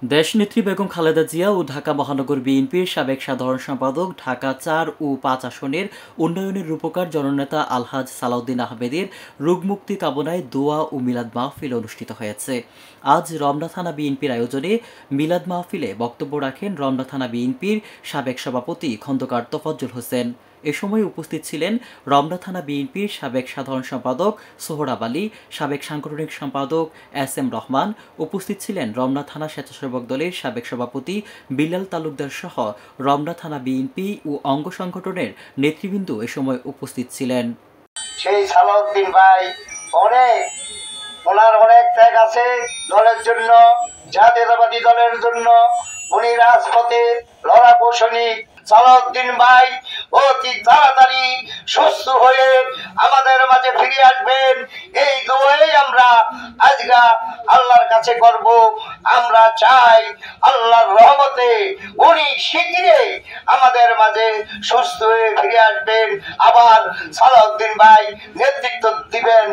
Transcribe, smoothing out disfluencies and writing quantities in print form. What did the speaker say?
দেশনেত্রী বেগম খালেদা জিয়া ও ঢাকা মহানগর বিএনপির সাবেক সাধারণ সম্পাদক ঢাকা ৪ ও ৫ আসনের উন্নয়নের রূপকার জননেতা আলহাজ সালাউদ্দিন আহমেদের রোগমুক্তি কামনায় দোয়া ও মিলাদ মাহফিল অনুষ্ঠিত হয়েছে। আজ রমনা থানা বিএনপির আয়োজনে মিলাদ মাহফিলে বক্তব্য রাখেন রমনা থানা বিএনপির সাবেক সভাপতি খন্দকার তোফাজ্জল হোসেন। এ সময় উপস্থিত ছিলেন রমনা থানা বিএনপির সাবেক সাধারণ সম্পাদক সোহরাব আলী, সাবেক সাংগঠনিক সম্পাদক এস.এম. রহমান, উপস্থিত ছিলেন রমনা থানা স্বেচ্ছাসেবক দলের সাবেক সভাপতি বিলাল তালুকদার সহ রমনা থানা বিএনপি ও অঙ্গ সংগঠনের নেতৃবৃন্দ এ সময় উপস্থিত ছিলেন। সেই সালাউদ্দিন ভাই ওনার অনেক ত্যাগ আছে দলের জন্য, জাতীয়তাবাদী দলের জন্য। উনি রাজপথে লড়াকু সৈনিক। সালাউদ্দিন ভাই অতি তাড়াতাড়ি সুস্থ হয়ে আমাদের মাঝে ফিরে আসবেন, এই দোয়াই আমরা আজকে আল্লাহর কাছে করব। আমরা চাই আল্লাহর রহমতে উনি শীঘ্রই আমাদের মাঝে সুস্থ হয়ে ফিরে আসবেন, আবার সালাউদ্দিন ভাই নেতৃত্ব দিবেন।